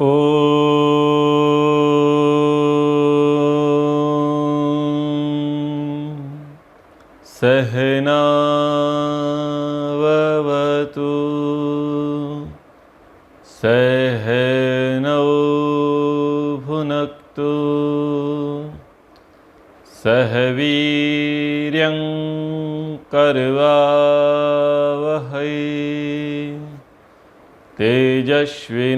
ॐ सहनाववतु सहनौ भुनक्तु सह वीर्यं करवावहै तेजस्विनावधीतमस्तु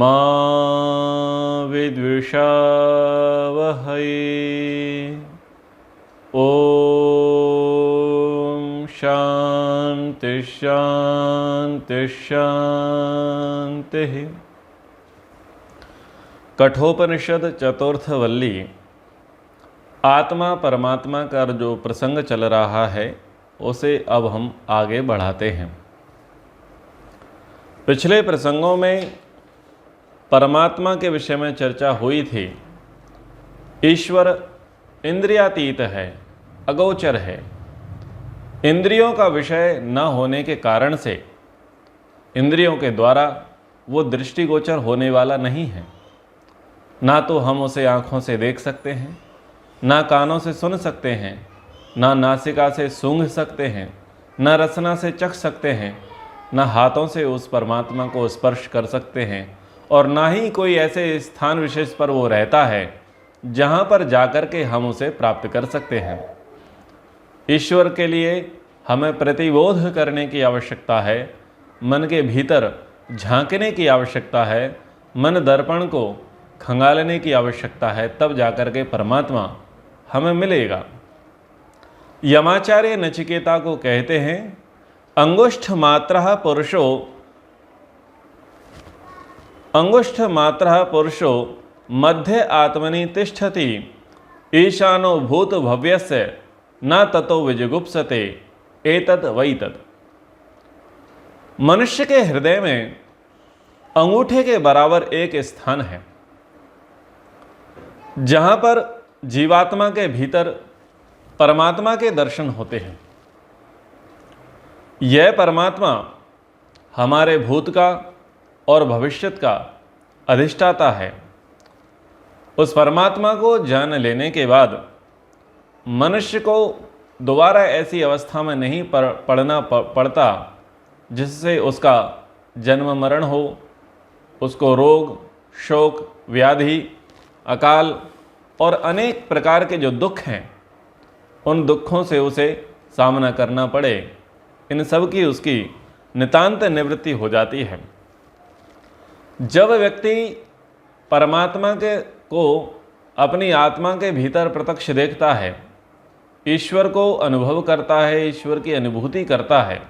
मा विद्विषावहै। ॐ शान्ति शान्ति शान्तिः। कठोपनिषद चतुर्थ वल्ली आत्मा परमात्मा का जो प्रसंग चल रहा है उसे अब हम आगे बढ़ाते हैं। पिछले प्रसंगों में परमात्मा के विषय में चर्चा हुई थी। ईश्वर इंद्रियातीत है, अगोचर है। इंद्रियों का विषय न होने के कारण से इंद्रियों के द्वारा वो दृष्टिगोचर होने वाला नहीं है। ना तो हम उसे आँखों से देख सकते हैं, ना कानों से सुन सकते हैं, ना नासिका से सूंघ सकते हैं, ना रसना से चख सकते हैं, ना हाथों से उस परमात्मा को स्पर्श कर सकते हैं, और ना ही कोई ऐसे स्थान विशेष पर वो रहता है जहाँ पर जाकर के हम उसे प्राप्त कर सकते हैं। ईश्वर के लिए हमें प्रतिबोध करने की आवश्यकता है, मन के भीतर झांकने की आवश्यकता है, मन दर्पण को खंगालने की आवश्यकता है, तब जाकर के परमात्मा हमें मिलेगा। यमाचार्य नचिकेता को कहते हैं, अंगुष्ठ मात्रः पुरुषो मध्य आत्मनि तिष्ठति ईशानो भूत भव्यस्य न ततो विजुगुप्सते एतत् वै तत्। मनुष्य के हृदय में अंगूठे के बराबर एक स्थान है जहां पर जीवात्मा के भीतर परमात्मा के दर्शन होते हैं। यह परमात्मा हमारे भूत का और भविष्यत का अधिष्ठाता है। उस परमात्मा को जान लेने के बाद मनुष्य को दोबारा ऐसी अवस्था में नहीं पड़ना पड़ता जिससे उसका जन्म मरण हो, उसको रोग शोक व्याधि अकाल और अनेक प्रकार के जो दुख हैं उन दुखों से उसे सामना करना पड़े। इन सब की उसकी नितांत निवृत्ति हो जाती है। जब व्यक्ति परमात्मा को अपनी आत्मा के भीतर प्रत्यक्ष देखता है, ईश्वर को अनुभव करता है, ईश्वर की अनुभूति करता है,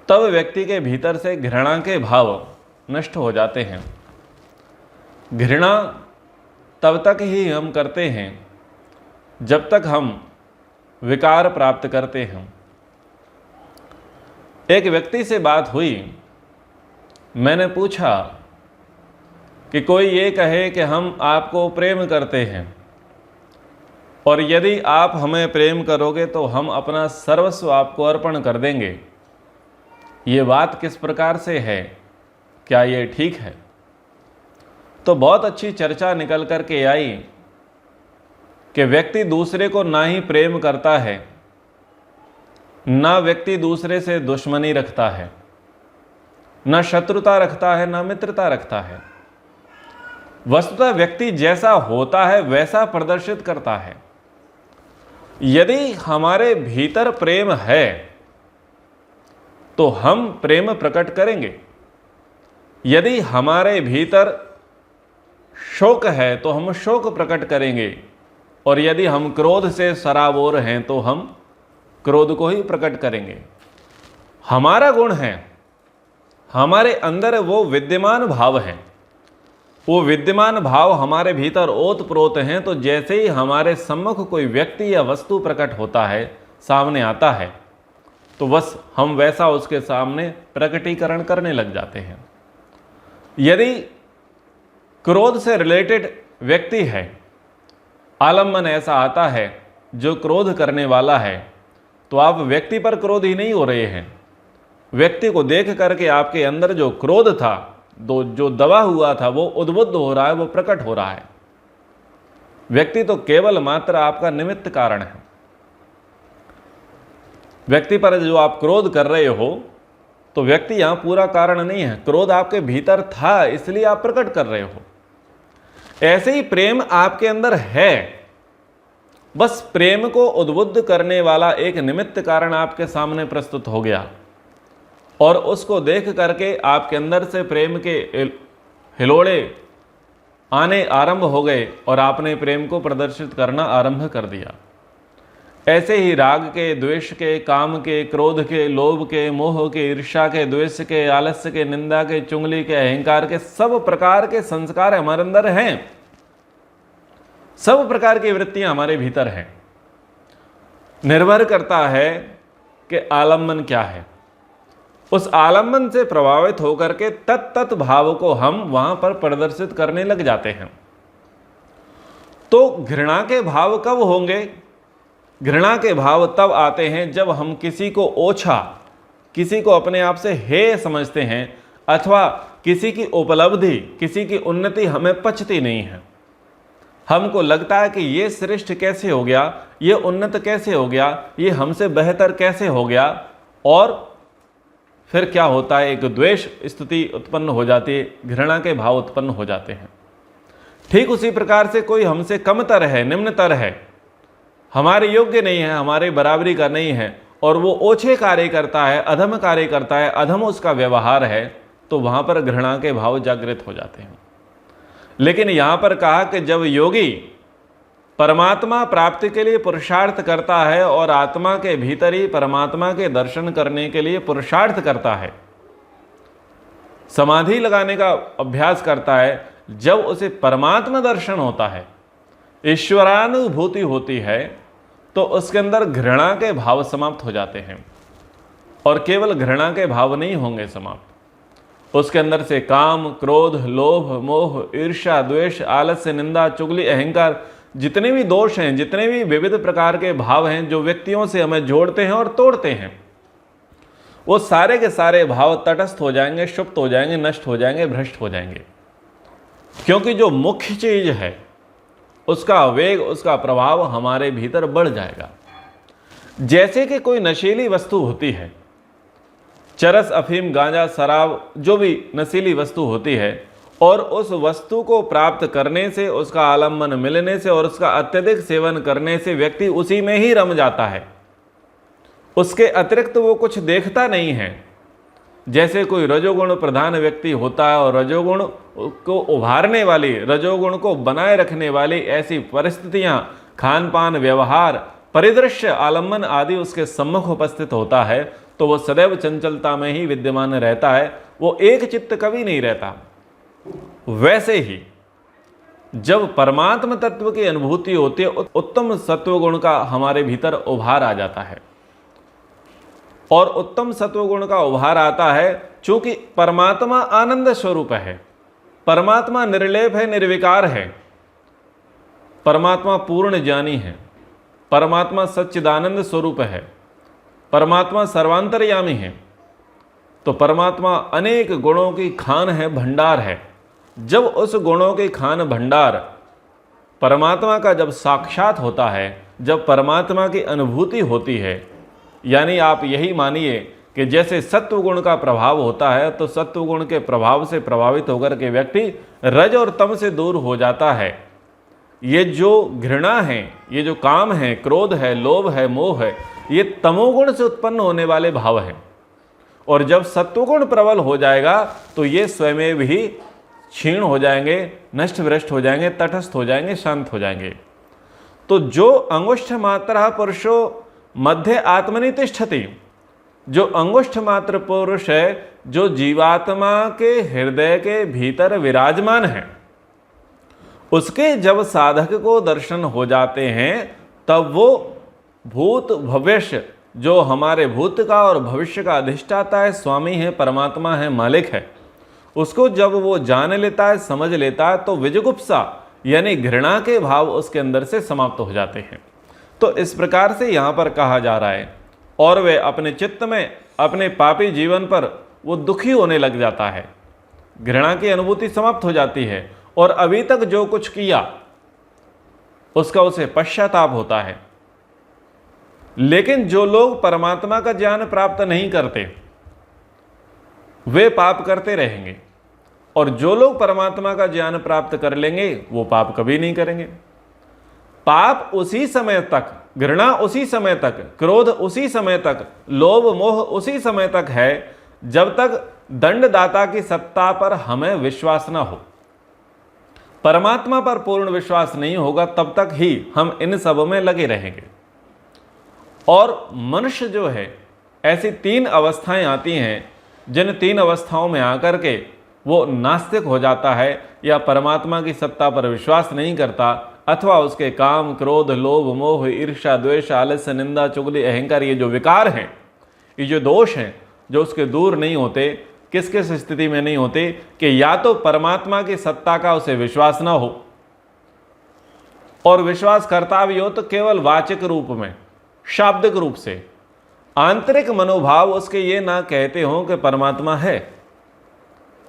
तब व्यक्ति के भीतर से घृणा के भाव नष्ट हो जाते हैं। घृणा तब तक ही हम करते हैं जब तक हम विकार प्राप्त करते हैं। एक व्यक्ति से बात हुई, मैंने पूछा कि कोई ये कहे कि हम आपको प्रेम करते हैं और यदि आप हमें प्रेम करोगे तो हम अपना सर्वस्व आपको अर्पण कर देंगे, ये बात किस प्रकार से है, क्या ये ठीक है? तो बहुत अच्छी चर्चा निकल कर के आई कि व्यक्ति दूसरे को ना ही प्रेम करता है, ना व्यक्ति दूसरे से दुश्मनी रखता है, ना शत्रुता रखता है, ना मित्रता रखता है। वस्तुतः व्यक्ति जैसा होता है वैसा प्रदर्शित करता है। यदि हमारे भीतर प्रेम है तो हम प्रेम प्रकट करेंगे। यदि हमारे भीतर शोक है तो हम शोक प्रकट करेंगे, और यदि हम क्रोध से सराबोर हैं तो हम क्रोध को ही प्रकट करेंगे। हमारा गुण है, हमारे अंदर वो विद्यमान भाव है, वो विद्यमान भाव हमारे भीतर ओत प्रोत हैं। तो जैसे ही हमारे सम्मुख कोई व्यक्ति या वस्तु प्रकट होता है, सामने आता है, तो बस हम वैसा उसके सामने प्रकटीकरण करने लग जाते हैं। यदि क्रोध से रिलेटेड व्यक्ति है, आलम्बन ऐसा आता है जो क्रोध करने वाला है, तो आप व्यक्ति पर क्रोधी नहीं हो रहे हैं। व्यक्ति को देख करके आपके अंदर जो क्रोध था, जो दबा हुआ था, वो उद्बुद्ध हो रहा है, वो प्रकट हो रहा है। व्यक्ति तो केवल मात्र आपका निमित्त कारण है। व्यक्ति पर जो आप क्रोध कर रहे हो, तो व्यक्ति यहां पूरा कारण नहीं है। क्रोध आपके भीतर था, इसलिए आप प्रकट कर रहे हो। ऐसे ही प्रेम आपके अंदर है, बस प्रेम को उद्बुद्ध करने वाला एक निमित्त कारण आपके सामने प्रस्तुत हो गया, और उसको देख करके आपके अंदर से प्रेम के हिलोड़े आने आरंभ हो गए और आपने प्रेम को प्रदर्शित करना आरंभ कर दिया। ऐसे ही राग के, द्वेष के, काम के, क्रोध के, लोभ के, मोह के, ईर्ष्या के, द्वेष के, आलस्य के, निंदा के, चुगली के, अहंकार के, सब प्रकार के संस्कार हमारे अंदर हैं। सब प्रकार की वृत्तियां हमारे भीतर हैं। निर्भर करता है कि आलम्बन क्या है। उस आलम्बन से प्रभावित होकर के तत्त भाव को हम वहां पर प्रदर्शित करने लग जाते हैं। तो घृणा के भाव कब होंगे? घृणा के भाव तब आते हैं जब हम किसी को ओछा, किसी को अपने आप से हेय समझते हैं, अथवा किसी की उपलब्धि, किसी की उन्नति हमें पचती नहीं है। हमको लगता है कि ये श्रेष्ठ कैसे हो गया, ये उन्नत कैसे हो गया, ये हमसे बेहतर कैसे हो गया, और फिर क्या होता है, एक द्वेष स्थिति उत्पन्न हो जाती है, घृणा के भाव उत्पन्न हो जाते हैं। ठीक उसी प्रकार से कोई हमसे कमतर है, निम्नतर है, हमारे योग्य नहीं है, हमारे बराबरी का नहीं है, और वो ओछे कार्य करता है, अधम कार्य करता है, अधम उसका व्यवहार है, तो वहां पर घृणा के भाव जागृत हो जाते हैं। लेकिन यहां पर कहा कि जब योगी परमात्मा प्राप्ति के लिए पुरुषार्थ करता है और आत्मा के भीतर ही परमात्मा के दर्शन करने के लिए पुरुषार्थ करता है, समाधि लगाने का अभ्यास करता है, जब उसे परमात्मा दर्शन होता है, ईश्वरानुभूति होती है, तो उसके अंदर घृणा के भाव समाप्त हो जाते हैं। और केवल घृणा के भाव नहीं होंगे समाप्त, उसके अंदर से काम, क्रोध, लोभ, मोह, ईर्ष्या, द्वेष, आलस्य, निंदा, चुगली, अहंकार, जितने भी दोष हैं, जितने भी विविध प्रकार के भाव हैं जो व्यक्तियों से हमें जोड़ते हैं और तोड़ते हैं, वो सारे के सारे भाव तटस्थ हो जाएंगे, क्षुप्त हो जाएंगे, नष्ट हो जाएंगे, भ्रष्ट हो जाएंगे। क्योंकि जो मुख्य चीज है उसका वेग, उसका प्रभाव हमारे भीतर बढ़ जाएगा। जैसे कि कोई नशीली वस्तु होती है, चरस, अफीम, गांजा, शराब, जो भी नशीली वस्तु होती है, और उस वस्तु को प्राप्त करने से, उसका आलम्बन मिलने से और उसका अत्यधिक सेवन करने से व्यक्ति उसी में ही रम जाता है, उसके अतिरिक्त वो कुछ देखता नहीं है। जैसे कोई रजोगुण प्रधान व्यक्ति होता है और रजोगुण को उभारने वाली, रजोगुण को बनाए रखने वाली ऐसी परिस्थितियां, खान पान, व्यवहार, परिदृश्य, आलम्बन आदि उसके सम्मुख उपस्थित होता है, तो वह सदैव चंचलता में ही विद्यमान रहता है, वो एक चित्त कभी नहीं रहता। वैसे ही जब परमात्म तत्व की अनुभूति होती है, उत्तम सत्वगुण का हमारे भीतर उभार आ जाता है। और उत्तम सत्वगुण का उभार आता है चूंकि परमात्मा आनंद स्वरूप है, परमात्मा निर्लेप है, निर्विकार है, परमात्मा पूर्ण ज्ञानी है, परमात्मा सच्चिदानंद स्वरूप है, परमात्मा सर्वांतर्यामी है। तो परमात्मा अनेक गुणों की खान है, भंडार है। जब उस गुणों के खान भंडार परमात्मा का जब साक्षात होता है, जब परमात्मा की अनुभूति होती है, यानी आप यही मानिए कि जैसे सत्वगुण का प्रभाव होता है, तो सत्वगुण के प्रभाव से प्रभावित होकर के व्यक्ति रज और तम से दूर हो जाता है। ये जो घृणा है, ये जो काम है, क्रोध है, लोभ है, मोह है, ये तमोगुण से उत्पन्न होने वाले भाव हैं। और जब सत्वगुण प्रबल हो जाएगा तो ये स्वयं भी क्षीण हो जाएंगे, नष्ट भ्रष्ट हो जाएंगे, तटस्थ हो जाएंगे, शांत हो जाएंगे। तो जो अंगुष्ठ मात्रा पुरुषो मध्य आत्मनि तिष्ठति, जो अंगुष्ठ मात्र पुरुष है, जो जीवात्मा के हृदय के भीतर विराजमान है, उसके जब साधक को दर्शन हो जाते हैं, तब वो भूत भविष्य, जो हमारे भूत का और भविष्य का अधिष्ठाता है, स्वामी है, परमात्मा है, मालिक है, उसको जब वो जान लेता है, समझ लेता है, तो विजुगुप्सा यानी घृणा के भाव उसके अंदर से समाप्त हो जाते हैं। तो इस प्रकार से यहाँ पर कहा जा रहा है और वे अपने चित्त में, अपने पापी जीवन पर वो दुखी होने लग जाता है। घृणा की अनुभूति समाप्त हो जाती है और अभी तक जो कुछ किया उसका उसे पश्चाताप होता है। लेकिन जो लोग परमात्मा का ज्ञान प्राप्त नहीं करते वे पाप करते रहेंगे, और जो लोग परमात्मा का ज्ञान प्राप्त कर लेंगे वो पाप कभी नहीं करेंगे। पाप उसी समय तक, घृणा उसी समय तक, क्रोध उसी समय तक, लोभ मोह उसी समय तक है जब तक दंडदाता की सत्ता पर हमें विश्वास ना हो। परमात्मा पर पूर्ण विश्वास नहीं होगा तब तक ही हम इन सब में लगे रहेंगे। और मनुष्य जो है, ऐसी 3 अवस्थाएं आती हैं जिन 3 अवस्थाओं में आकर के वो नास्तिक हो जाता है, या परमात्मा की सत्ता पर विश्वास नहीं करता, अथवा उसके काम, क्रोध, लोभ, मोह, ईर्ष्या, द्वेष, आलस्य, निंदा, चुगली, अहंकार, ये जो विकार हैं, ये जो दोष हैं, जो उसके दूर नहीं होते, किस किस स्थिति में नहीं होते कि या तो परमात्मा की सत्ता का उसे विश्वास ना हो, और विश्वास करता भी हो तो केवल वाचिक रूप में, शाब्दिक रूप से, आंतरिक मनोभाव उसके ये ना कहते हो कि परमात्मा है,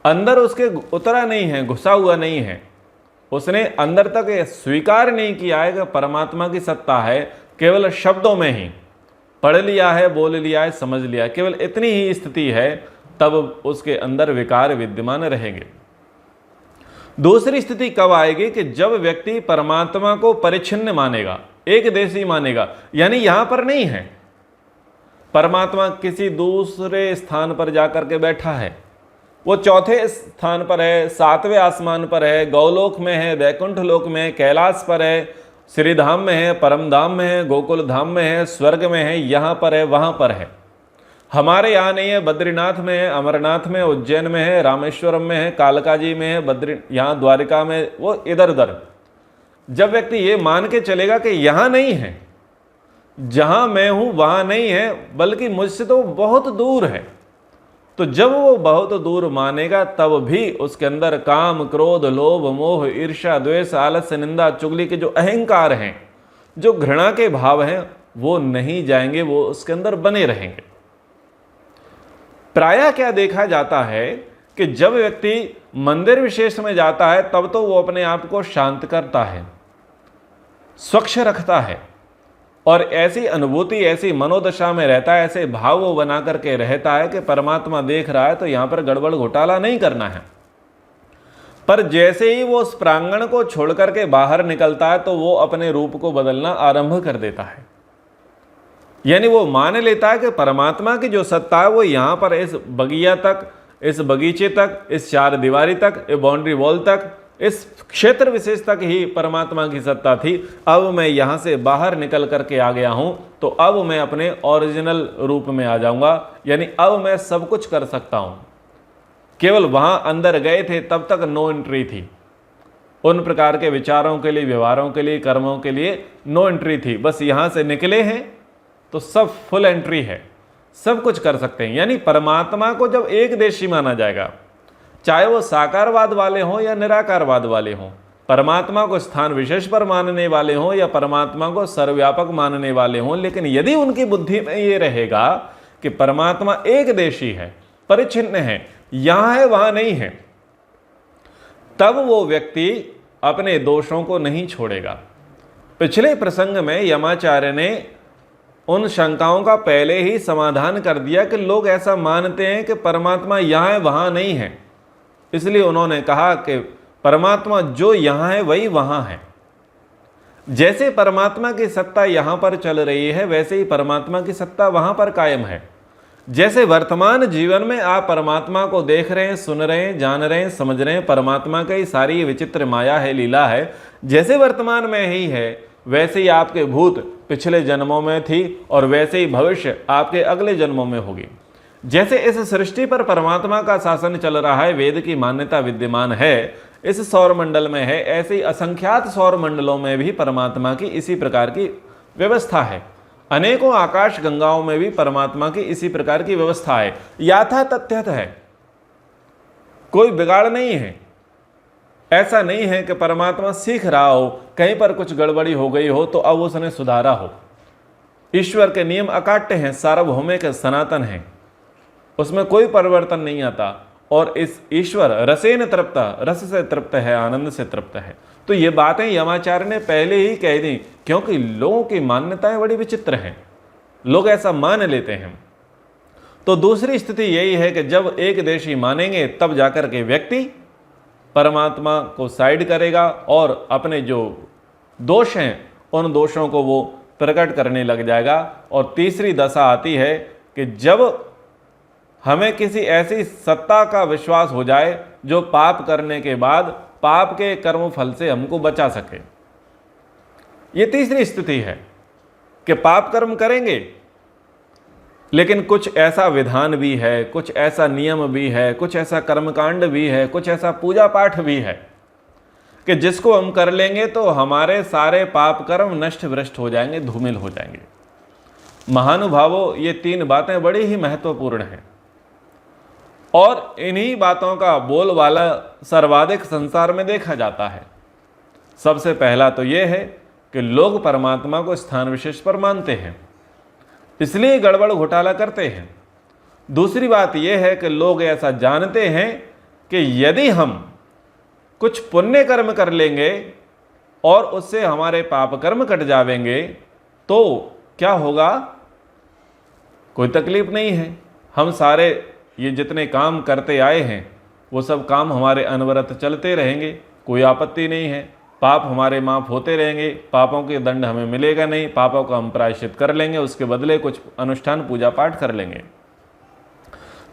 अंदर उसके उतरा नहीं है, घुसा हुआ नहीं है, उसने अंदर तक ये स्वीकार नहीं किया है कि परमात्मा की सत्ता है, केवल शब्दों में ही पढ़ लिया है, बोल लिया है, समझ लिया है, केवल इतनी ही स्थिति है, तब उसके अंदर विकार विद्यमान रहेंगे। दूसरी स्थिति कब आएगी कि जब व्यक्ति परमात्मा को परिच्छिन्न मानेगा, एक देशी मानेगा, यानी यहां पर नहीं है, परमात्मा किसी दूसरे स्थान पर जाकर के बैठा है, वो चौथे स्थान पर है, 7वें आसमान पर है, गौलोक में है, वैकुंठ लोक में है, कैलाश पर है, श्रीधाम में है, परम धाम में है, गोकुल धाम में है, स्वर्ग में है, यहाँ पर है, वहाँ पर है। हमारे यहाँ नहीं है, बद्रीनाथ में है, अमरनाथ में, उज्जैन में है, रामेश्वरम में है, कालका जी में है, यहाँ द्वारिका में, वो इधर उधर। जब व्यक्ति ये मान के चलेगा कि यहाँ नहीं है, जहाँ मैं हूँ वहाँ नहीं है, बल्कि मुझसे तो बहुत दूर है, तो जब वो बहुत दूर मानेगा तब भी उसके अंदर काम, क्रोध, लोभ, मोह, ईर्ष्या, द्वेष, आलस्य, निंदा, चुगली के जो अहंकार हैं, जो घृणा के भाव हैं, वो नहीं जाएंगे, वो उसके अंदर बने रहेंगे। प्रायः क्या देखा जाता है कि जब व्यक्ति मंदिर विशेष में जाता है तब तो वो अपने आप को शांत करता है, स्वच्छ रखता है, और ऐसी अनुभूति, ऐसी मनोदशा में रहता है, ऐसे भाव वो बना करके रहता है कि परमात्मा देख रहा है तो यहां पर गड़बड़ घोटाला नहीं करना है। पर जैसे ही वो उस प्रांगण को छोड़ करके बाहर निकलता है तो वो अपने रूप को बदलना आरंभ कर देता है, यानी वो मान लेता है कि परमात्मा की जो सत्ता है वो यहां पर इस बगिया तक, इस बगीचे तक, इस 4 दीवारी तक, इस बाउंड्री वॉल तक, इस क्षेत्र विशेष तक ही परमात्मा की सत्ता थी। अब मैं यहाँ से बाहर निकल करके आ गया हूँ तो अब मैं अपने ओरिजिनल रूप में आ जाऊँगा, यानी अब मैं सब कुछ कर सकता हूँ। केवल वहाँ अंदर गए थे तब तक नो एंट्री थी, उन प्रकार के विचारों के लिए, व्यवहारों के लिए, कर्मों के लिए नो एंट्री थी। बस यहाँ से निकले हैं तो सब फुल एंट्री है, सब कुछ कर सकते हैं। यानी परमात्मा को जब एक देशी माना जाएगा, चाहे वो साकारवाद वाले हों या निराकारवाद वाले हों, परमात्मा को स्थान विशेष पर मानने वाले हों या परमात्मा को सर्वव्यापक मानने वाले हों, लेकिन यदि उनकी बुद्धि में ये रहेगा कि परमात्मा एक देशी है, परिच्छिन्न है, यहां है वहां नहीं है, तब वो व्यक्ति अपने दोषों को नहीं छोड़ेगा। पिछले प्रसंग में यमाचार्य ने उन शंकाओं का पहले ही समाधान कर दिया कि लोग ऐसा मानते हैं कि परमात्मा यहाँ है वहाँ नहीं है, इसलिए उन्होंने कहा कि परमात्मा जो यहाँ है वही वहाँ है। जैसे परमात्मा की सत्ता यहाँ पर चल रही है वैसे ही परमात्मा की सत्ता वहाँ पर कायम है। जैसे वर्तमान जीवन में आप परमात्मा को देख रहे हैं, सुन रहे हैं, जान रहे हैं, समझ रहे हैं, परमात्मा का ही सारी विचित्र माया है, लीला है, जैसे वर्तमान में ही है वैसे ही आपके भूत पिछले जन्मों में थी और वैसे ही भविष्य आपके अगले जन्मों में होगी। जैसे इस सृष्टि पर परमात्मा का शासन चल रहा है, वेद की मान्यता विद्यमान है, इस सौर मंडल में है, ऐसे ही असंख्यात सौर मंडलों में भी परमात्मा की इसी प्रकार की व्यवस्था है। अनेकों आकाश गंगाओं में भी परमात्मा की इसी प्रकार की व्यवस्था है, यथा तथ्यत है, कोई बिगाड़ नहीं है। ऐसा नहीं है कि परमात्मा सीख रहा हो, कहीं पर कुछ गड़बड़ी हो गई हो तो अब उसने सुधारा हो। ईश्वर के नियम अकाट्य हैं, सार्वभौमिक सनातन हैं, उसमें कोई परिवर्तन नहीं आता। और इस ईश्वर रसेन तृप्त, रस से तृप्त है, आनंद से तृप्त है। तो ये बातें यमाचार्य ने पहले ही कह दी, क्योंकि लोगों की मान्यताएं बड़ी विचित्र हैं, लोग ऐसा मान लेते हैं। तो दूसरी स्थिति यही है कि जब एक देशी मानेंगे तब जाकर के व्यक्ति परमात्मा को साइड करेगा और अपने जो दोष हैं उन दोषों को वो प्रकट करने लग जाएगा। और तीसरी दशा आती है कि जब हमें किसी ऐसी सत्ता का विश्वास हो जाए जो पाप करने के बाद पाप के कर्म फल से हमको बचा सके। ये तीसरी स्थिति है कि पाप कर्म करेंगे, लेकिन कुछ ऐसा विधान भी है, कुछ ऐसा नियम भी है, कुछ ऐसा कर्मकांड भी है, कुछ ऐसा पूजा पाठ भी है कि जिसको हम कर लेंगे तो हमारे सारे पाप कर्म नष्ट भ्रष्ट हो जाएंगे, धूमिल हो जाएंगे। महानुभावों, ये तीन बातें बड़ी ही महत्वपूर्ण हैं और इन्हीं बातों का बोलबाला सर्वाधिक संसार में देखा जाता है। सबसे पहला तो ये है कि लोग परमात्मा को स्थान विशेष पर मानते हैं, इसलिए गड़बड़ घोटाला करते हैं। दूसरी बात यह है कि लोग ऐसा जानते हैं कि यदि हम कुछ पुण्य कर्म कर लेंगे और उससे हमारे पाप कर्म कट जावेंगे तो क्या होगा, कोई तकलीफ नहीं है। हम सारे ये जितने काम करते आए हैं वो सब काम हमारे अनवरत चलते रहेंगे, कोई आपत्ति नहीं है। पाप हमारे माफ़ होते रहेंगे, पापों के दंड हमें मिलेगा नहीं, पापों का हम प्रायश्चित कर लेंगे, उसके बदले कुछ अनुष्ठान पूजा पाठ कर लेंगे।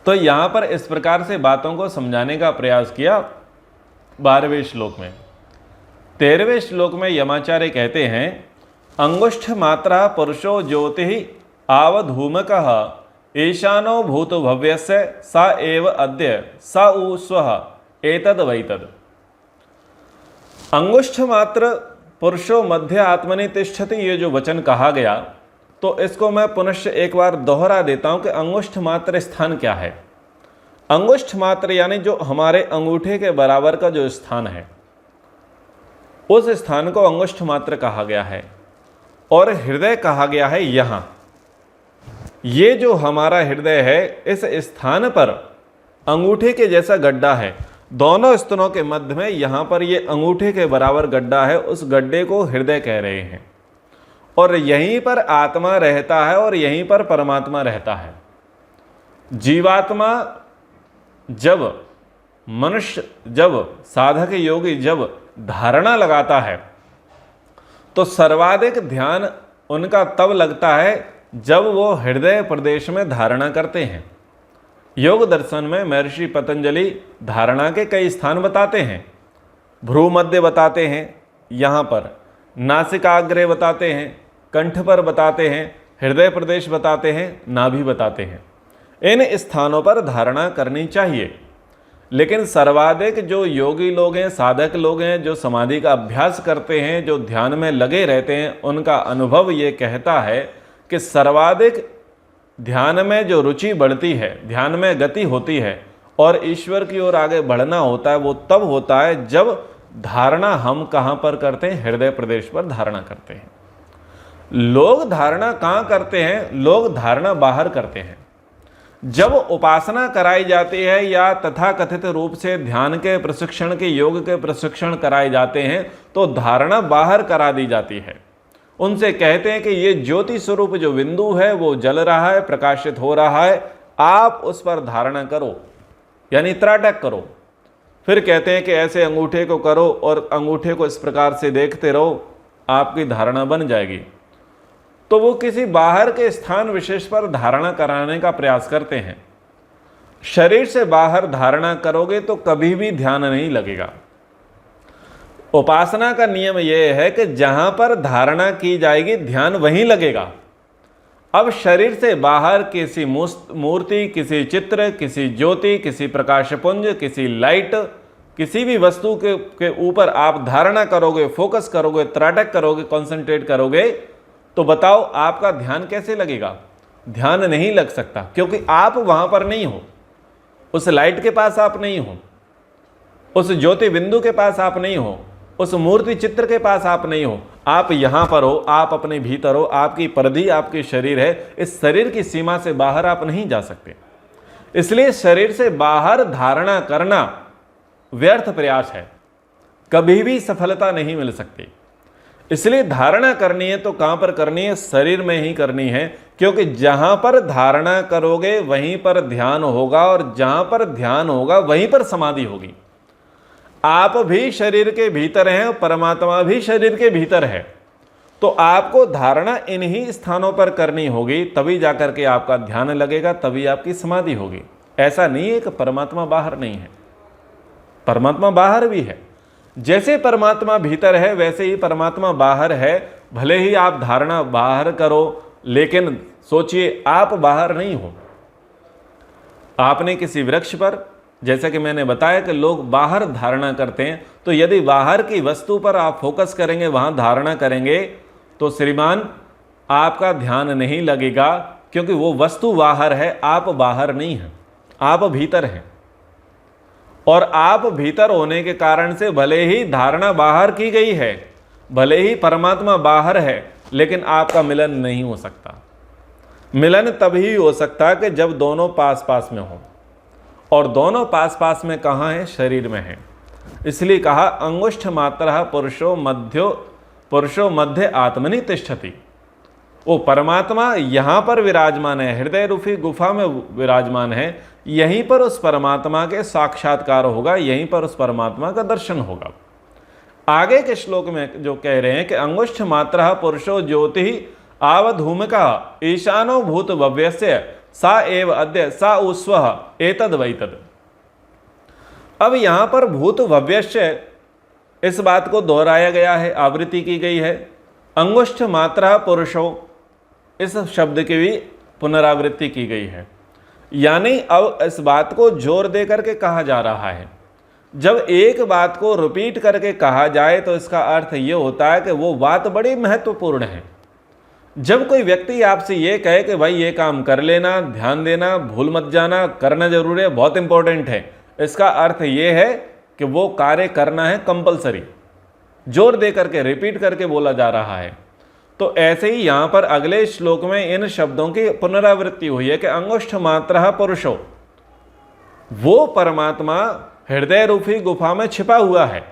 तो यहाँ पर इस प्रकार से बातों को समझाने का प्रयास किया 12वें श्लोक में। 13वें श्लोक में यमाचार्य कहते हैं, अंगुष्ठ मात्रा पुरुषो ज्योति आवधूमकः ईशानो भूत भव्यस्य सा एव अद्य सा उ स्वः एतद वैतद। अंगुष्ठ मात्र पुरुषो मध्य आत्मनि तिष्ठति, ये जो वचन कहा गया, तो इसको मैं पुनश्च एक बार दोहरा देता हूं कि अंगुष्ठ मात्र स्थान क्या है। अंगुष्ठ मात्र यानी जो हमारे अंगूठे के बराबर का जो स्थान है, उस स्थान को अंगुष्ठ मात्र कहा गया है। और हृदय कहा गया है यहां, ये जो हमारा हृदय है, इस स्थान पर अंगूठे के जैसा गड्ढा है, दोनों स्तनों के मध्य में यहां पर ये अंगूठे के बराबर गड्ढा है, उस गड्ढे को हृदय कह रहे हैं। और यहीं पर आत्मा रहता है और यहीं पर परमात्मा रहता है। जीवात्मा जब साधक योगी जब धारणा लगाता है तो सर्वाधिक ध्यान उनका तब लगता है जब वो हृदय प्रदेश में धारणा करते हैं। योग दर्शन में महर्षि पतंजलि धारणा के कई स्थान बताते हैं। भ्रू मध्य बताते हैं, यहाँ पर नासिकाग्रे बताते हैं, कंठ पर बताते हैं, हृदय प्रदेश बताते हैं, नाभि बताते हैं। इन स्थानों पर धारणा करनी चाहिए। लेकिन सर्वाधिक जो योगी लोग हैं, साधक लोग हैं, जो समाधि का अभ्यास करते हैं, जो ध्यान में लगे रहते हैं, उनका अनुभव ये कहता है कि सर्वाधिक ध्यान में जो रुचि बढ़ती है, ध्यान में गति होती है और ईश्वर की ओर आगे बढ़ना होता है, वो तब होता है जब धारणा हम कहाँ पर करते हैं, हृदय प्रदेश पर धारणा करते हैं। लोग धारणा कहाँ करते हैं, लोग धारणा बाहर करते हैं। जब उपासना कराई जाती है या तथाकथित रूप से ध्यान के प्रशिक्षण के, योग के प्रशिक्षण कराए जाते हैं, तो धारणा बाहर करा दी जाती है। उनसे कहते हैं कि ये ज्योति स्वरूप जो बिंदु है वो जल रहा है, प्रकाशित हो रहा है, आप उस पर धारणा करो, यानी त्राटक करो। फिर कहते हैं कि ऐसे अंगूठे को करो और अंगूठे को इस प्रकार से देखते रहो, आपकी धारणा बन जाएगी। तो वो किसी बाहर के स्थान विशेष पर धारणा कराने का प्रयास करते हैं। शरीर से बाहर धारणा करोगे तो कभी भी ध्यान नहीं लगेगा। उपासना का नियम यह है कि जहां पर धारणा की जाएगी ध्यान वहीं लगेगा। अब शरीर से बाहर किसी मूर्ति, किसी चित्र, किसी ज्योति, किसी प्रकाशपुंज, किसी लाइट, किसी भी वस्तु के ऊपर आप धारणा करोगे, फोकस करोगे, त्राटक करोगे, कंसंट्रेट करोगे, तो बताओ आपका ध्यान कैसे लगेगा? ध्यान नहीं लग सकता, क्योंकि आप वहां पर नहीं हो, उस लाइट के पास आप नहीं हो, उस ज्योति बिंदु के पास आप नहीं हो। उस मूर्ति चित्र के पास आप नहीं हो, आप यहाँ पर हो, आप अपने भीतर हो, आपकी परिधि आपकी शरीर है। इस शरीर की सीमा से बाहर आप नहीं जा सकते। इसलिए शरीर से बाहर धारणा करना व्यर्थ प्रयास है, कभी भी सफलता नहीं मिल सकती। इसलिए धारणा करनी है तो कहां पर करनी है? शरीर में ही करनी है, क्योंकि जहां पर धारणा करोगे वहीं पर ध्यान होगा, और जहां पर ध्यान होगा वहीं पर समाधि होगी। आप भी शरीर के भीतर हैं, परमात्मा भी शरीर के भीतर है, तो आपको धारणा इन्हीं स्थानों पर करनी होगी, तभी जाकर के आपका ध्यान लगेगा, तभी आपकी समाधि होगी। ऐसा नहीं है कि परमात्मा बाहर नहीं है, परमात्मा बाहर भी है। जैसे परमात्मा भीतर है वैसे ही परमात्मा बाहर है। भले ही आप धारणा बाहर करो, लेकिन सोचिए आप बाहर नहीं हो। आपने किसी वृक्ष पर, जैसा कि मैंने बताया कि लोग बाहर धारणा करते हैं, तो यदि बाहर की वस्तु पर आप फोकस करेंगे, वहां धारणा करेंगे, तो श्रीमान आपका ध्यान नहीं लगेगा, क्योंकि वो वस्तु बाहर है, आप बाहर नहीं हैं, आप भीतर हैं। और आप भीतर होने के कारण से भले ही धारणा बाहर की गई है, भले ही परमात्मा बाहर है, लेकिन आपका मिलन नहीं हो सकता। मिलन तभी हो सकता है कि जब दोनों पास पास में हो, और दोनों पास पास में कहाँ है? शरीर में है। इसलिए कहा अंगुष्ठ मात्रः पुरुषो मध्य आत्मनि तिष्ठति। वो परमात्मा यहाँ पर विराजमान है, हृदय रूपी गुफा में विराजमान है। यहीं पर उस परमात्मा के साक्षात्कार होगा, यहीं पर उस परमात्मा का दर्शन होगा। आगे के श्लोक में जो कह रहे हैं कि अंगुष्ठ मात्रः पुरुषो ज्योति आवधूमिका ईशानो भूत भव्यस्य सा एव अद्य सा उस्वः एतद वैतद। अब यहां पर भूत भव्यस्य इस बात को दोहराया गया है, आवृत्ति की गई है। अंगुष्ठ मात्रः पुरुषो इस शब्द की भी पुनरावृत्ति की गई है, यानी अब इस बात को जोर दे करके कहा जा रहा है। जब एक बात को रिपीट करके कहा जाए तो इसका अर्थ ये होता है कि वो बात बड़ी महत्वपूर्ण है। जब कोई व्यक्ति आपसे ये कहे कि भाई ये काम कर लेना, ध्यान देना, भूल मत जाना, करना जरूरी है, बहुत इंपॉर्टेंट है, इसका अर्थ ये है कि वो कार्य करना है कंपलसरी, जोर दे करके रिपीट करके बोला जा रहा है। तो ऐसे ही यहाँ पर अगले श्लोक में इन शब्दों की पुनरावृत्ति हुई है कि अंगुष्ठ मात्रः पुरुषो, वो परमात्मा हृदय रूपी गुफा में छिपा हुआ है,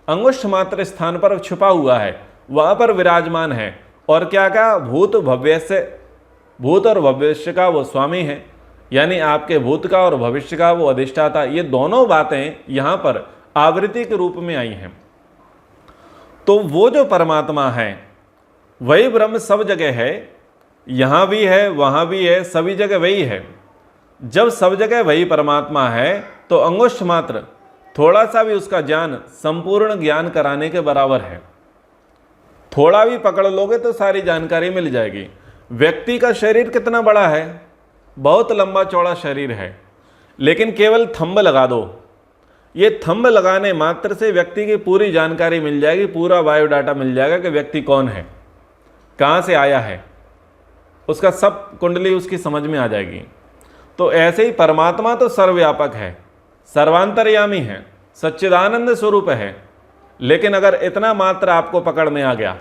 अंगुष्ठ मात्र स्थान पर छिपा हुआ है, वहां पर विराजमान है। और क्या क्या? भूत भव्यस्य, भूत और भविष्य का वो स्वामी है, यानी आपके भूत का और भविष्य का वो अधिष्ठाता। ये दोनों बातें यहाँ पर आवृत्ति के रूप में आई हैं। तो वो जो परमात्मा है वही ब्रह्म सब जगह है, यहाँ भी है, वहाँ भी है, सभी जगह वही है। जब सब जगह वही परमात्मा है तो अंगुष्ठ मात्र थोड़ा सा भी उसका ज्ञान संपूर्ण ज्ञान कराने के बराबर है। थोड़ा भी पकड़ लोगे तो सारी जानकारी मिल जाएगी। व्यक्ति का शरीर कितना बड़ा है? बहुत लंबा चौड़ा शरीर है, लेकिन केवल थंब लगा दो, ये थंब लगाने मात्र से व्यक्ति की पूरी जानकारी मिल जाएगी, पूरा बायोडाटा मिल जाएगा कि व्यक्ति कौन है, कहाँ से आया है, उसका सब कुंडली उसकी समझ में आ जाएगी। तो ऐसे ही परमात्मा तो सर्वव्यापक है, सर्वांतर्यामी है, सच्चिदानंद स्वरूप है, लेकिन अगर इतना मात्र आपको पकड़ में आ गया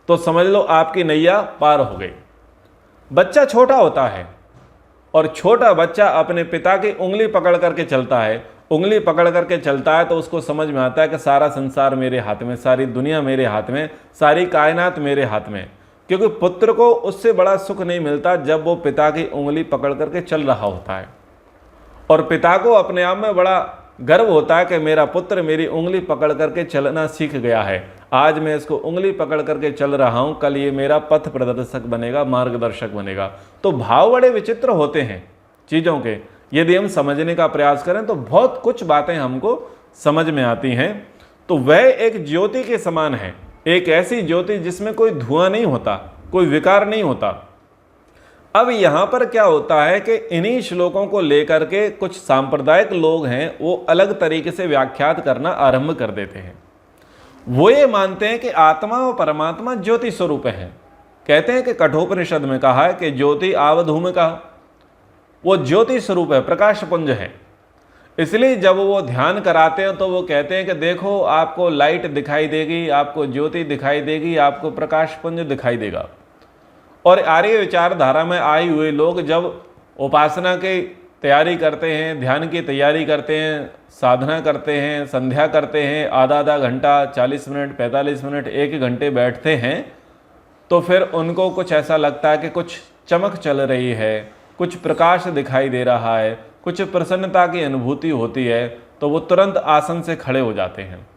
तो समझ लो आपकी नैया पार हो गई। बच्चा छोटा होता है और छोटा बच्चा अपने पिता की उंगली पकड़ करके चलता है, उंगली पकड़ करके चलता है तो उसको समझ में आता है कि सारा संसार मेरे हाथ में, सारी दुनिया मेरे हाथ में, सारी कायनात मेरे हाथ में। क्योंकि पुत्र को उससे बड़ा सुख नहीं मिलता जब वो पिता की उंगली पकड़ करके चल रहा होता है, और पिता को अपने आप में बड़ा गर्व होता है कि मेरा पुत्र मेरी उंगली पकड़ करके चलना सीख गया है, आज मैं इसको उंगली पकड़ करके चल रहा हूँ, कल ये मेरा पथ प्रदर्शक बनेगा, मार्गदर्शक बनेगा। तो भाव बड़े विचित्र होते हैं चीज़ों के, यदि हम समझने का प्रयास करें तो बहुत कुछ बातें हमको समझ में आती हैं। तो वह एक ज्योति के समान है, एक ऐसी ज्योति जिसमें कोई धुआं नहीं होता, कोई विकार नहीं होता। अब यहाँ पर क्या होता है कि इन्हीं श्लोकों को लेकर के कुछ सांप्रदायिक लोग हैं, वो अलग तरीके से व्याख्यात करना आरंभ कर देते हैं। वो ये मानते हैं कि आत्मा और परमात्मा ज्योति स्वरूप है। कहते हैं कि कठोपनिषद में कहा है कि ज्योति आवधूमिका, वो ज्योति स्वरूप है, प्रकाश पुंज है। इसलिए जब वो ध्यान कराते हैं तो वो कहते हैं कि देखो आपको लाइट दिखाई देगी, आपको ज्योति दिखाई देगी, आपको प्रकाश पुंज दिखाई देगा। और आर्य विचारधारा में आए हुए लोग जब उपासना की तैयारी करते हैं, ध्यान की तैयारी करते हैं, साधना करते हैं, संध्या करते हैं, आधा आधा घंटा, 40 मिनट, 45 मिनट, 1 घंटे बैठते हैं, तो फिर उनको कुछ ऐसा लगता है कि कुछ चमक चल रही है, कुछ प्रकाश दिखाई दे रहा है, कुछ प्रसन्नता की अनुभूति होती है, तो वो तुरंत आसन से खड़े हो जाते हैं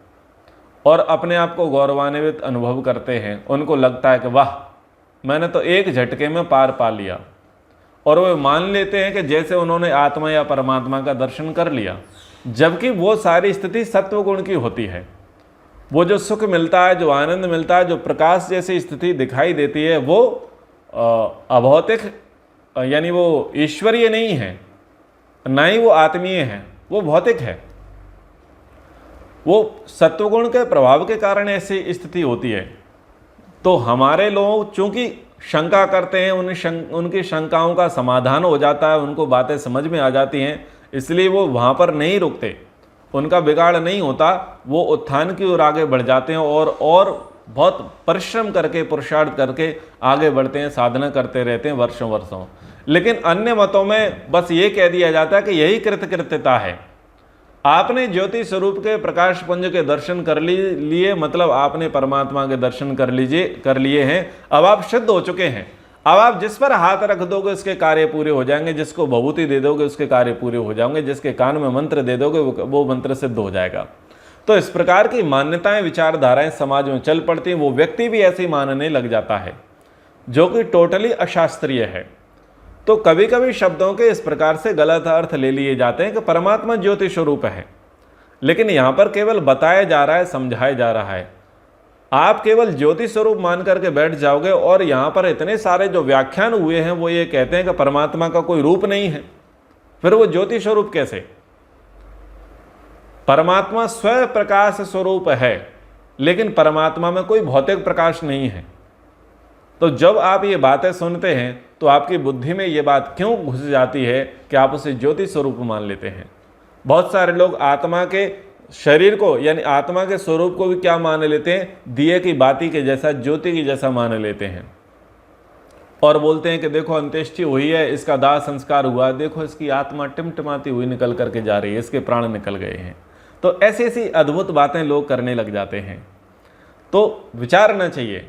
और अपने आप को गौरवान्वित अनुभव करते हैं। उनको लगता है कि वाह, मैंने तो एक झटके में पार पा लिया। और वो मान लेते हैं कि जैसे उन्होंने आत्मा या परमात्मा का दर्शन कर लिया, जबकि वो सारी स्थिति सत्व गुण की होती है। वो जो सुख मिलता है, जो आनंद मिलता है, जो प्रकाश जैसी स्थिति दिखाई देती है, वो अभौतिक यानी वो ईश्वरीय नहीं है, ना ही वो आत्मीय है, वो भौतिक है। वो सत्वगुण के प्रभाव के कारण ऐसी स्थिति होती है। तो हमारे लोग चूंकि शंका करते हैं, उनकी शंकाओं का समाधान हो जाता है, उनको बातें समझ में आ जाती हैं, इसलिए वो वहाँ पर नहीं रुकते, उनका बिगाड़ नहीं होता, वो उत्थान की ओर आगे बढ़ जाते हैं और बहुत परिश्रम करके, पुरुषार्थ करके आगे बढ़ते हैं, साधना करते रहते हैं वर्षों वर्षों। लेकिन अन्य मतों में बस ये कह दिया जाता है कि यही कृतकृत्यता है। आपने ज्योति स्वरूप के प्रकाश पुंज के दर्शन कर लिए, मतलब आपने परमात्मा के दर्शन कर लिए हैं। अब आप शुद्ध हो चुके हैं। अब आप जिस पर हाथ रख दोगे उसके कार्य पूरे हो जाएंगे, जिसको भभूति दे दोगे उसके कार्य पूरे हो जाएंगे, जिसके कान में मंत्र दे दोगे वो मंत्र सिद्ध हो जाएगा। तो इस प्रकार की मान्यताएं, विचारधाराएं समाज में चल पड़ती हैं। वो व्यक्ति भी ऐसे मानने लग जाता है, जो कि टोटली अशास्त्रीय है। तो कभी कभी शब्दों के इस प्रकार से गलत अर्थ ले लिए जाते हैं कि परमात्मा ज्योति स्वरूप है, लेकिन यहाँ पर केवल बताया जा रहा है, समझाया जा रहा है। आप केवल ज्योति स्वरूप मान करके बैठ जाओगे और यहाँ पर इतने सारे जो व्याख्यान हुए हैं वो ये कहते हैं कि परमात्मा का कोई रूप नहीं है, फिर वो ज्योति स्वरूप कैसे? परमात्मा स्वयं प्रकाश स्वरूप है, लेकिन परमात्मा में कोई भौतिक प्रकाश नहीं है। तो जब आप ये बातें सुनते हैं तो आपकी बुद्धि में ये बात क्यों घुस जाती है कि आप उसे ज्योति स्वरूप मान लेते हैं? बहुत सारे लोग आत्मा के शरीर को यानी आत्मा के स्वरूप को भी क्या मान लेते हैं? दिए की बाती के जैसा, ज्योति की जैसा मान लेते हैं और बोलते हैं कि देखो अंत्येष्टि हुई है, इसका दाह संस्कार हुआ, देखो इसकी आत्मा टिमटिमाती हुई निकल करके जा रही है, इसके प्राण निकल गए हैं। तो ऐसी ऐसी अद्भुत बातें लोग करने लग जाते हैं। तो विचारना चाहिए।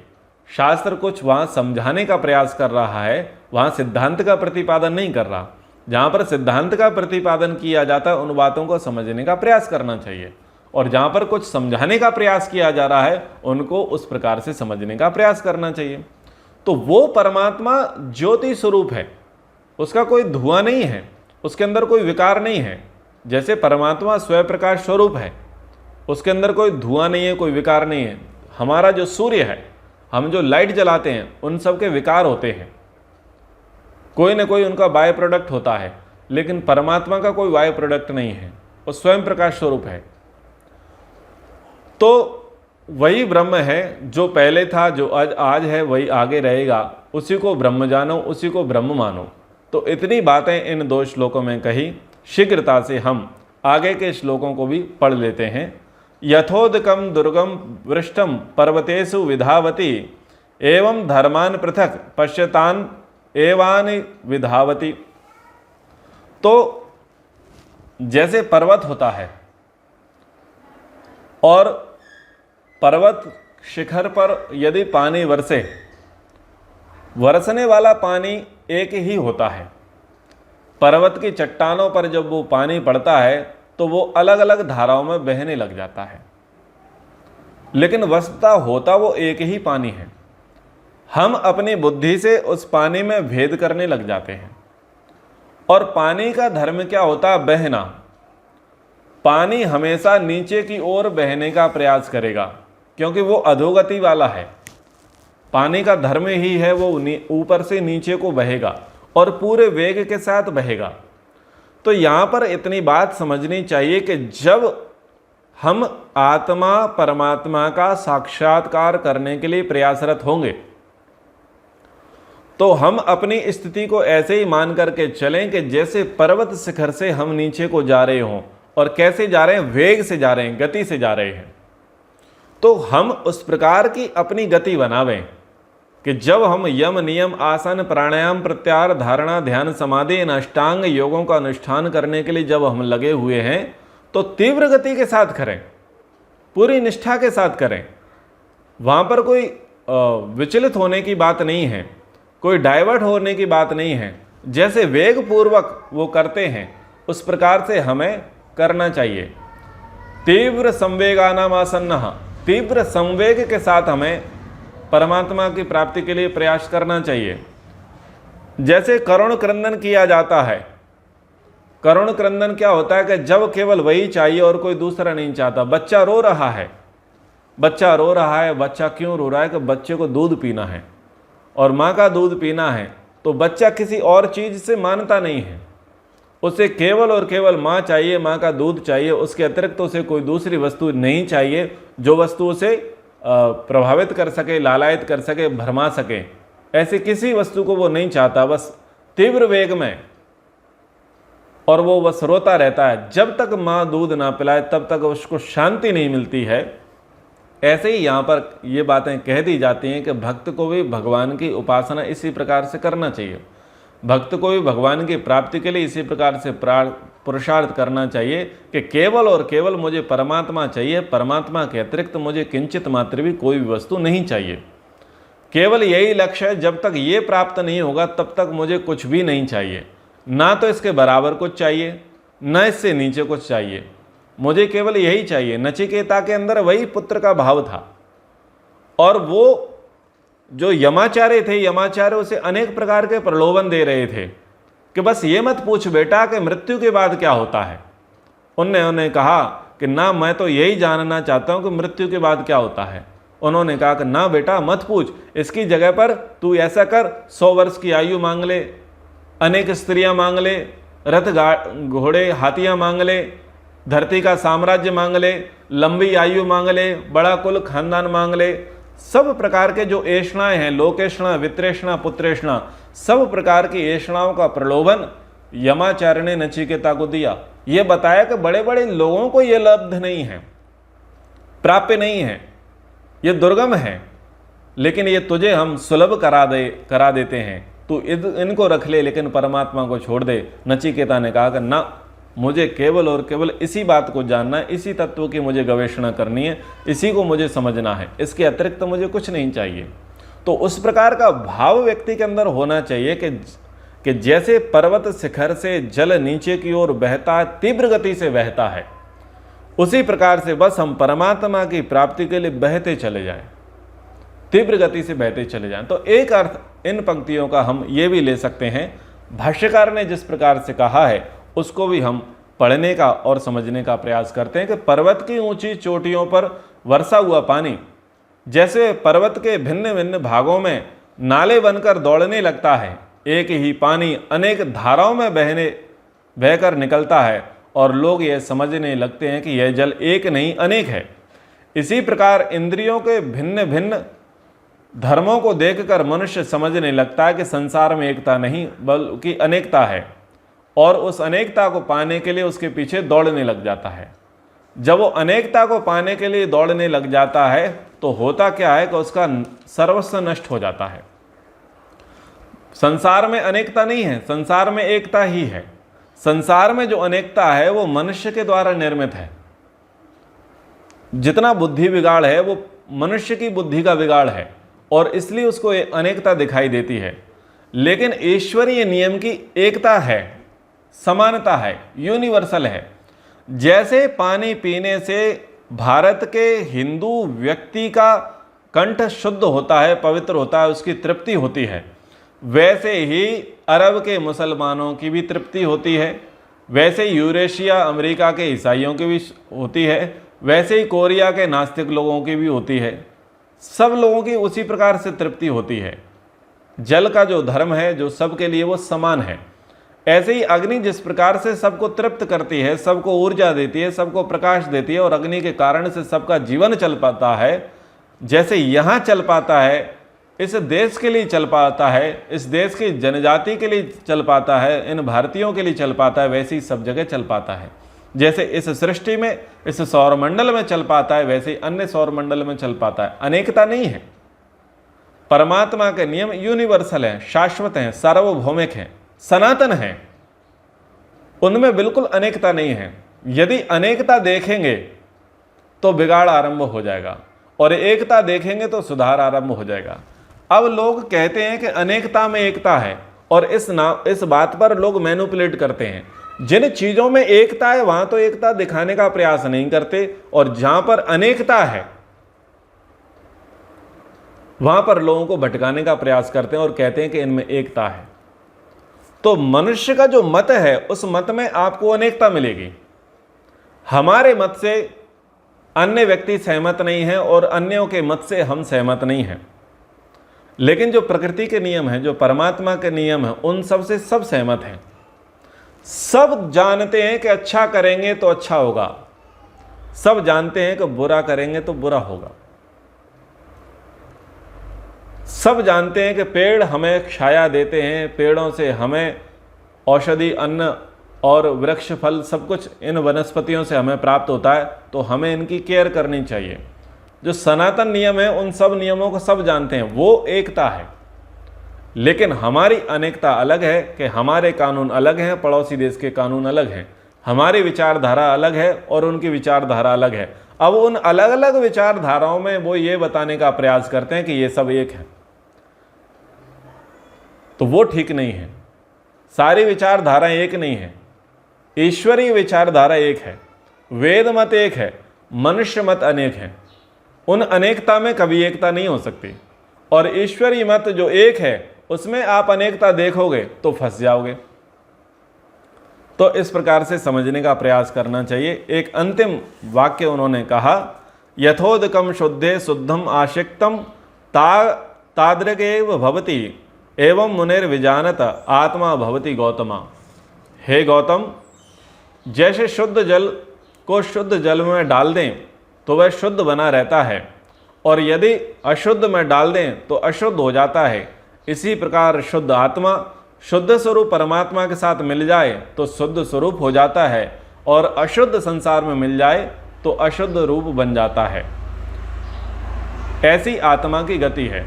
शास्त्र कुछ वहाँ समझाने का प्रयास कर रहा है, वहाँ सिद्धांत का प्रतिपादन नहीं कर रहा। जहाँ पर सिद्धांत का प्रतिपादन किया जाता है उन बातों को समझने का प्रयास करना चाहिए, और जहाँ पर कुछ समझाने का प्रयास किया जा रहा है उनको उस प्रकार से समझने का प्रयास करना चाहिए। तो वो परमात्मा ज्योति स्वरूप है, उसका कोई धुआं नहीं है, उसके अंदर कोई विकार नहीं है। जैसे परमात्मा स्वयं प्रकाश स्वरूप है, उसके अंदर कोई धुआं नहीं है, कोई विकार नहीं है। हमारा जो सूर्य है, हम जो लाइट जलाते हैं, उन सब के विकार होते हैं, कोई ना कोई उनका बाय प्रोडक्ट होता है, लेकिन परमात्मा का कोई बाय प्रोडक्ट नहीं है, वो स्वयं प्रकाश स्वरूप है। तो वही ब्रह्म है जो पहले था, जो आज है, वही आगे रहेगा। उसी को ब्रह्म जानो, उसी को ब्रह्म मानो। तो इतनी बातें इन 2 श्लोकों में कही। शीघ्रता से हम आगे के श्लोकों को भी पढ़ लेते हैं। यथोदकम दुर्गम वृष्टम पर्वतेषु विधावती एवं धर्मान पृथक पश्यतान एवानि विधावती। तो जैसे पर्वत होता है और पर्वत शिखर पर यदि पानी वरसने वाला पानी एक ही होता है। पर्वत की चट्टानों पर जब वो पानी पड़ता है तो वो अलग अलग धाराओं में बहने लग जाता है, लेकिन वस्तुतः होता वो एक ही पानी है। हम अपनी बुद्धि से उस पानी में भेद करने लग जाते हैं। और पानी का धर्म क्या होता है? बहना। पानी हमेशा नीचे की ओर बहने का प्रयास करेगा, क्योंकि वो अधोगति वाला है। पानी का धर्म ही है वो ऊपर से नीचे को बहेगा और पूरे वेग के साथ बहेगा। तो यहाँ पर इतनी बात समझनी चाहिए कि जब हम आत्मा परमात्मा का साक्षात्कार करने के लिए प्रयासरत होंगे तो हम अपनी स्थिति को ऐसे ही मान करके चलें कि जैसे पर्वत शिखर से हम नीचे को जा रहे हों और कैसे जा रहे हैं, वेग से जा रहे हैं, गति से जा रहे हैं। तो हम उस प्रकार की अपनी गति बनावें कि जब हम यम नियम आसन प्राणायाम प्रत्याहार धारणा ध्यान समाधि इन अष्टांग योगों का अनुष्ठान करने के लिए जब हम लगे हुए हैं तो तीव्र गति के साथ करें, पूरी निष्ठा के साथ करें। वहाँ पर कोई विचलित होने की बात नहीं है, कोई डाइवर्ट होने की बात नहीं है। जैसे वेग पूर्वक वो करते हैं उस प्रकार से हमें करना चाहिए। तीव्र संवेगानाम आसन्नः, तीव्र संवेग के साथ हमें परमात्मा की प्राप्ति के लिए प्रयास करना चाहिए। जैसे करुण क्रंदन किया जाता है। करुण क्रंदन क्या होता है कि जब केवल वही चाहिए और कोई दूसरा नहीं चाहता। बच्चा रो रहा है, बच्चा रो रहा है, बच्चा क्यों रो रहा है कि बच्चे को दूध पीना है और माँ का दूध पीना है। तो बच्चा किसी और चीज़ से मानता नहीं है, उसे केवल और केवल माँ चाहिए, माँ का दूध चाहिए। उसके अतिरिक्त उसे कोई दूसरी वस्तु नहीं चाहिए जो वस्तु उसे प्रभावित कर सके, लालायित कर सके, भरमा सके। ऐसी किसी वस्तु को वो नहीं चाहता, बस तीव्र वेग में, और वो बस रोता रहता है। जब तक माँ दूध ना पिलाए तब तक उसको शांति नहीं मिलती है। ऐसे ही यहाँ पर ये बातें कह दी जाती हैं कि भक्त को भी भगवान की उपासना इसी प्रकार से करना चाहिए, भक्त को भी भगवान की प्राप्ति के लिए इसी प्रकार से पुरुषार्थ करना चाहिए कि केवल और केवल मुझे परमात्मा चाहिए, परमात्मा के अतिरिक्त मुझे किंचित मात्र भी कोई भी वस्तु नहीं चाहिए। केवल यही लक्ष्य है, जब तक ये प्राप्त नहीं होगा तब तक मुझे कुछ भी नहीं चाहिए। ना तो इसके बराबर कुछ चाहिए, न इससे नीचे कुछ चाहिए, मुझे केवल यही चाहिए। नचिकेता के अंदर वही पुत्र का भाव था। और वो जो यमाचार्य थे, यमाचार्य उसे अनेक प्रकार के प्रलोभन दे रहे थे कि बस ये मत पूछ बेटा कि मृत्यु के बाद क्या होता है। उन्हें कहा कि ना, मैं तो यही जानना चाहता हूँ कि मृत्यु के बाद क्या होता है। उन्होंने कहा कि ना बेटा मत पूछ, इसकी जगह पर तू ऐसा कर, 100 वर्ष की आयु मांग ले, अनेक स्त्रियां मांग ले, रथ घोड़े हाथियां मांग ले, धरती का साम्राज्य मांग ले, लंबी आयु मांग ले, बड़ा कुल खानदान मांग ले। सब प्रकार के जो ऐषणाएं हैं, लोकेषणा, वित्रेषणा, पुत्रेषणा, सब प्रकार की ऐषणाओं का प्रलोभन यमाचार्य ने नचिकेता को दिया। ये बताया कि बड़े बड़े लोगों को ये लब्ध नहीं है, प्राप्य नहीं है, ये दुर्गम है, लेकिन ये तुझे हम सुलभ करा देते हैं, तू इनको रख ले लेकिन परमात्मा को छोड़ दे। नचिकेता ने कहा कि ना, मुझे केवल और केवल इसी बात को जानना है, इसी तत्व की मुझे गवेषणा करनी है, इसी को मुझे समझना है, इसके अतिरिक्त तो मुझे कुछ नहीं चाहिए। तो उस प्रकार का भाव व्यक्ति के अंदर होना चाहिए कि जैसे पर्वत शिखर से जल नीचे की ओर बहता है, तीव्र गति से बहता है, उसी प्रकार से बस हम परमात्मा की प्राप्ति के लिए बहते चले जाएं, तीव्र गति से बहते चले जाएं। तो एक अर्थ इन पंक्तियों का हम ये भी ले सकते हैं, भाष्यकार ने जिस प्रकार से कहा है उसको भी हम पढ़ने का और समझने का प्रयास करते हैं कि पर्वत की ऊंची चोटियों पर वर्षा हुआ पानी जैसे पर्वत के भिन्न भिन्न भागों में नाले बनकर दौड़ने लगता है, एक ही पानी अनेक धाराओं में बहकर निकलता है और लोग यह समझने लगते हैं कि यह जल एक नहीं अनेक है। इसी प्रकार इंद्रियों के भिन्न भिन्न धर्मों को देखकर मनुष्य समझने लगता है कि संसार में एकता नहीं बल्कि अनेकता है, और उस अनेकता को पाने के लिए उसके पीछे दौड़ने लग जाता है। जब वो अनेकता को पाने के लिए दौड़ने लग जाता है तो होता क्या है कि उसका सर्वस्व नष्ट हो जाता है। संसार में अनेकता नहीं है, संसार में एकता ही है। संसार में जो अनेकता है वो मनुष्य के द्वारा निर्मित है। जितना बुद्धि बिगाड़ है वो मनुष्य की बुद्धि का बिगाड़ है और इसलिए उसको अनेकता दिखाई देती है। लेकिन ईश्वरीय नियम की एकता है, समानता है, यूनिवर्सल है। जैसे पानी पीने से भारत के हिंदू व्यक्ति का कंठ शुद्ध होता है, पवित्र होता है, उसकी तृप्ति होती है, वैसे ही अरब के मुसलमानों की भी तृप्ति होती है, वैसे यूरेशिया अमेरिका के ईसाइयों की भी होती है, वैसे ही कोरिया के नास्तिक लोगों की भी होती है। सब लोगों की उसी प्रकार से तृप्ति होती है। जल का जो धर्म है जो सबके लिए वो समान है। ऐसे ही अग्नि जिस प्रकार से सबको तृप्त करती है, सबको ऊर्जा देती है, सबको प्रकाश देती है और अग्नि के कारण से सबका जीवन चल पाता है, जैसे यहाँ चल पाता है, इस देश के लिए चल पाता है, इस देश की जनजाति के लिए चल पाता है, इन भारतीयों के लिए चल पाता है, वैसे ही सब जगह चल पाता है। जैसे इस सृष्टि में, इस सौरमंडल में चल पाता है, वैसे ही अन्य सौरमंडल में चल पाता है। अनेकता नहीं है। परमात्मा के नियम यूनिवर्सल हैं, शाश्वत हैं, सार्वभौमिक हैं, सनातन हैं, उनमें बिल्कुल अनेकता नहीं है। यदि अनेकता देखेंगे तो बिगाड़ आरंभ हो जाएगा, और एकता देखेंगे तो सुधार आरंभ हो जाएगा। अब लोग कहते हैं कि अनेकता में एकता है, और इस बात पर लोग मैनिपुलेट करते हैं। जिन चीज़ों में एकता है वहां तो एकता दिखाने का प्रयास नहीं करते, और जहां पर अनेकता है वहां पर लोगों को भटकाने का प्रयास करते हैं और कहते हैं कि इनमें एकता है। तो मनुष्य का जो मत है, उस मत में आपको अनेकता मिलेगी। हमारे मत से अन्य व्यक्ति सहमत नहीं है, और अन्यों के मत से हम सहमत नहीं हैं। लेकिन जो प्रकृति के नियम हैं, जो परमात्मा के नियम हैं, उन सब से सब सहमत हैं। सब जानते हैं कि अच्छा करेंगे तो अच्छा होगा, सब जानते हैं कि बुरा करेंगे तो बुरा होगा। सब जानते हैं कि पेड़ हमें छाया देते हैं, पेड़ों से हमें औषधि, अन्न और वृक्ष, फल, सब कुछ इन वनस्पतियों से हमें प्राप्त होता है, तो हमें इनकी केयर करनी चाहिए। जो सनातन नियम है, उन सब नियमों को सब जानते हैं, वो एकता है। लेकिन हमारी अनेकता अलग है कि हमारे कानून अलग हैं, पड़ोसी देश के कानून अलग हैं, हमारी विचारधारा अलग है और उनकी विचारधारा अलग है। अब उन अलग अलग विचारधाराओं में वो ये बताने का प्रयास करते हैं कि ये सब एक है, तो वो ठीक नहीं है। सारी विचारधाराएं एक नहीं है। ईश्वरीय विचारधारा एक है, वेद मत एक है, मनुष्य मत अनेक है। उन अनेकता में कभी एकता नहीं हो सकती, और ईश्वरीय मत जो एक है उसमें आप अनेकता देखोगे तो फंस जाओगे। तो इस प्रकार से समझने का प्रयास करना चाहिए। एक अंतिम वाक्य उन्होंने कहा, यथोदकम शुद्धे शुद्धम आशिक्तम तादृगेव भवति एवं मुनिर्विजानत आत्मा भवति गौतमा। हे गौतम, जैसे शुद्ध जल को शुद्ध जल में डाल दें तो वह शुद्ध बना रहता है, और यदि अशुद्ध में डाल दें तो अशुद्ध हो जाता है। इसी प्रकार शुद्ध आत्मा शुद्ध स्वरूप परमात्मा के साथ मिल जाए तो शुद्ध स्वरूप हो जाता है, और अशुद्ध संसार में मिल जाए तो अशुद्ध रूप बन जाता है। ऐसी आत्मा की गति है।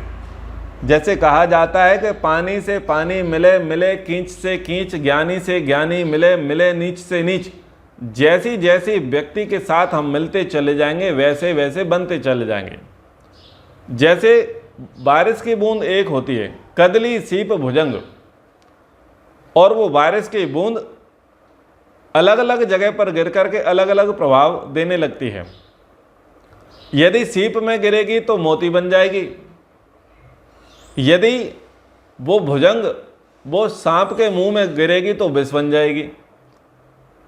जैसे कहा जाता है कि पानी से पानी मिले मिले कींच से कींच, ज्ञानी से ज्ञानी मिले मिले नीच से नीच। जैसी जैसी व्यक्ति के साथ हम मिलते चले जाएंगे वैसे वैसे बनते चले जाएंगे। जैसे बारिश की बूंद एक होती है, कदली सीप भुजंग, और वो बारिश की बूंद अलग अलग जगह पर गिर करके अलग अलग प्रभाव देने लगती है। यदि सीप में गिरेगी तो मोती बन जाएगी, यदि वो भुजंग वो सांप के मुंह में गिरेगी तो विष बन जाएगी।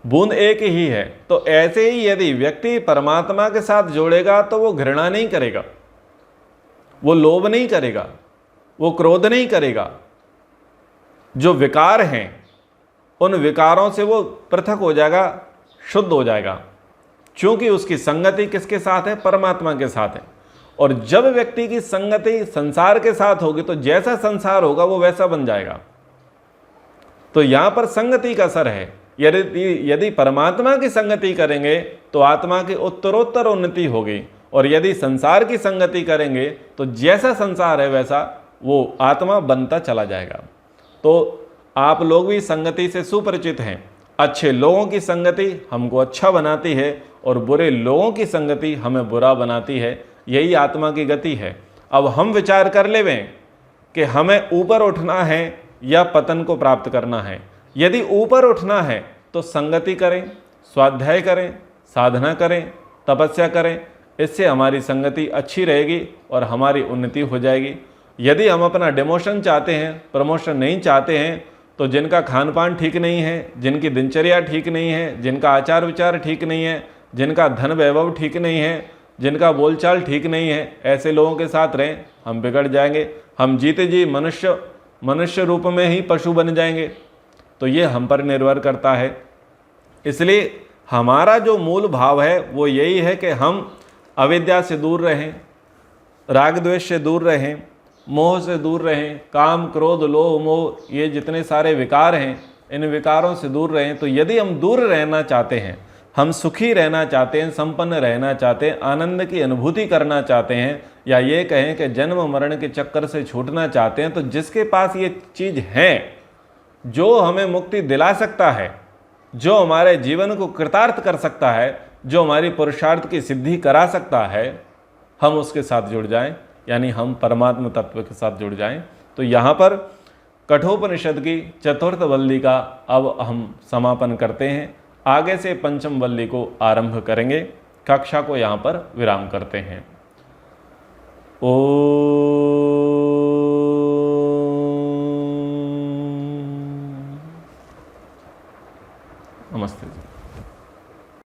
बूंद एक ही है। तो ऐसे ही यदि व्यक्ति परमात्मा के साथ जोड़ेगा तो वो घृणा नहीं करेगा, वो लोभ नहीं करेगा, वो क्रोध नहीं करेगा। जो विकार हैं उन विकारों से वो पृथक हो जाएगा, शुद्ध हो जाएगा, क्योंकि उसकी संगति किसके साथ है? परमात्मा के साथ है। और जब व्यक्ति की संगति संसार के साथ होगी तो जैसा संसार होगा वो वैसा बन जाएगा। तो यहां पर संगति का असर है। यदि परमात्मा की संगति करेंगे तो आत्मा की उत्तरोत्तर उन्नति होगी, और यदि संसार की संगति करेंगे तो जैसा संसार है वैसा वो आत्मा बनता चला जाएगा। तो आप लोग भी संगति से सुपरिचित हैं। अच्छे लोगों की संगति हमको अच्छा बनाती है और बुरे लोगों की संगति हमें बुरा बनाती है। यही आत्मा की गति है। अब हम विचार कर लेवें कि हमें ऊपर उठना है या पतन को प्राप्त करना है। यदि ऊपर उठना है तो संगति करें, स्वाध्याय करें, साधना करें, तपस्या करें। इससे हमारी संगति अच्छी रहेगी और हमारी उन्नति हो जाएगी। यदि हम अपना डिमोशन चाहते हैं, प्रमोशन नहीं चाहते हैं, तो जिनका खान पान ठीक नहीं है, जिनकी दिनचर्या ठीक नहीं है, जिनका आचार विचार ठीक नहीं है, जिनका धन वैभव ठीक नहीं है, जिनका बोलचाल ठीक नहीं है, ऐसे लोगों के साथ रहें, हम बिगड़ जाएंगे। हम जीते जी मनुष्य रूप में ही पशु बन जाएंगे। तो ये हम पर निर्भर करता है। इसलिए हमारा जो मूल भाव है वो यही है कि हम अविद्या से दूर रहें, राग द्वेष से दूर रहें, मोह से दूर रहें, काम क्रोध लोभ मोह ये जितने सारे विकार हैं इन विकारों से दूर रहें। तो यदि हम दूर रहना चाहते हैं हम सुखी रहना चाहते हैं, संपन्न रहना चाहते हैं, आनंद की अनुभूति करना चाहते हैं, या ये कहें कि जन्म मरण के चक्कर से छूटना चाहते हैं, तो जिसके पास ये चीज़ है, जो हमें मुक्ति दिला सकता है, जो हमारे जीवन को कृतार्थ कर सकता है, जो हमारी पुरुषार्थ की सिद्धि करा सकता है, हम उसके साथ जुड़ जाएं, यानी हम परमात्मा तत्व के साथ जुड़ जाएं। तो यहाँ पर कठोपनिषद की चतुर्थ वल्ली का अब हम समापन करते हैं। आगे से पंचम वल्ली को आरंभ करेंगे। कक्षा को यहाँ पर विराम करते हैं। ओ